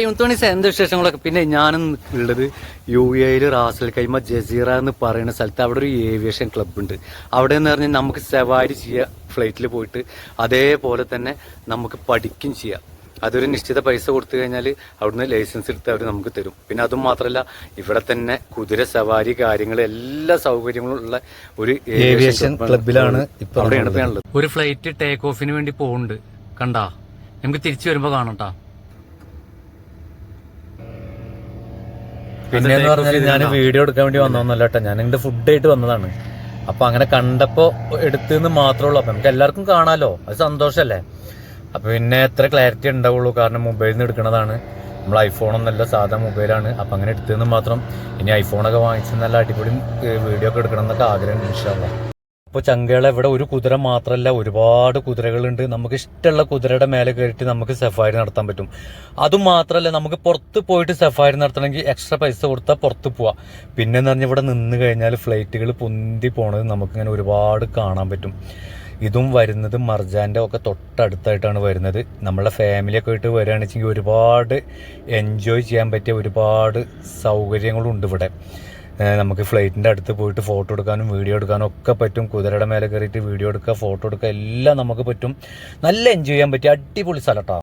യൂത്തോണിസ് എന്ത് വിശേഷങ്ങളൊക്കെ. പിന്നെ ഞാനും ഉള്ളത് UAE റാസൽ കൈമ ജസീറ എന്ന് പറയുന്ന സ്ഥലത്ത് അവിടെ ഒരു ഏവിയേഷൻ ക്ലബ്ബ് ഉണ്ട്. അവിടെ എന്ന് പറഞ്ഞാൽ നമുക്ക് സവാരി ചെയ്യാം, ഫ്ലൈറ്റിൽ പോയിട്ട് അതേപോലെ തന്നെ നമുക്ക് പഠിക്കും ചെയ്യാം. അതൊരു നിശ്ചിത പൈസ കൊടുത്തു കഴിഞ്ഞാൽ അവിടുന്ന് ലൈസൻസ് എടുത്ത് അവർ നമുക്ക് തരും. പിന്നെ അതും മാത്രമല്ല, ഇവിടെ തന്നെ കുതിര സവാരി കാര്യങ്ങൾ എല്ലാ സൗകര്യങ്ങളും ഉള്ള ഒരു ഏവിയേഷൻ ക്ലബിലാണ് അവിടെയാണ് ഇപ്പൊ ഉള്ളത്. ഒരു ഫ്ലൈറ്റ് ടേക്ക് ഓഫിന് വേണ്ടി പോകുന്നുണ്ട്, കണ്ടാ? നമുക്ക് തിരിച്ചു വരുമ്പോ കാണട്ടാ. പിന്നെ എന്ന് പറഞ്ഞാൽ ഞാൻ വീഡിയോ എടുക്കാൻ വേണ്ടി വന്നതല്ല കേട്ടോ, ഞാൻ എന്റെ ഫുഡായിട്ട് വന്നതാണ്. അപ്പൊ അങ്ങനെ കണ്ടപ്പോ എടുത്തെന്ന് മാത്രമേ ഉള്ളൂ. അപ്പൊ നമുക്ക് എല്ലാവർക്കും കാണാലോ, അത് സന്തോഷല്ലേ. അപ്പൊ പിന്നെ എത്ര ക്ലാരിറ്റി ഉണ്ടാവുള്ളൂ, കാരണം മൊബൈലിൽ നിന്ന് എടുക്കുന്നതാണ്. നമ്മൾ ഐഫോണൊന്നല്ല, സാധാ മൊബൈലാണ്. അപ്പൊ അങ്ങനെ എടുത്തതെന്ന് മാത്രം. ഇനി ഐഫോണൊക്കെ വാങ്ങിച്ച് നല്ല അടിപൊളി വീഡിയോ ഒക്കെ എടുക്കണം എന്നൊക്കെ ആഗ്രഹം ഇൻഷാല്ലാ. അപ്പോൾ ചങ്കേള ഇവിടെ ഒരു കുതിര മാത്രമല്ല, ഒരുപാട് കുതിരകളുണ്ട്. നമുക്ക് ഇഷ്ടമുള്ള കുതിരയുടെ മേലെ കയറിയിട്ട് നമുക്ക് സഫാരി നടത്താൻ പറ്റും. അതുമാത്രമല്ല, നമുക്ക് പുറത്ത് പോയിട്ട് സഫാരി നടത്തണമെങ്കിൽ എക്സ്ട്രാ പൈസ കൊടുത്താൽ പുറത്ത് പോവാം. പിന്നെന്ന് പറഞ്ഞാൽ ഇവിടെ നിന്ന് കഴിഞ്ഞാൽ ഫ്ലൈറ്റുകൾ പൊന്തി പോണത് നമുക്കിങ്ങനെ ഒരുപാട് കാണാൻ പറ്റും. ഇതും വരുന്നത് മർജാൻ്റെ ഒക്കെ തൊട്ടടുത്തായിട്ടാണ് വരുന്നത്. നമ്മളെ ഫാമിലിയൊക്കെ ആയിട്ട് വരികയാണെന്ന് വെച്ചെങ്കിൽ ഒരുപാട് എൻജോയ് ചെയ്യാൻ പറ്റിയ ഒരുപാട് സൗകര്യങ്ങളുണ്ട് ഇവിടെ. നമുക്ക് ഫ്ലൈറ്റിൻ്റെ അടുത്ത് പോയിട്ട് ഫോട്ടോ എടുക്കാനും വീഡിയോ എടുക്കാനും ഒക്കെ പറ്റും. കുതിരയുടെ മേലെ കയറിയിട്ട് വീഡിയോ എടുക്കുക, ഫോട്ടോ എടുക്കുക എല്ലാം നമുക്ക് പറ്റും. നല്ല എൻജോയ് ചെയ്യാൻ പറ്റിയ അടിപൊളി സ്ഥലം കേട്ടോ.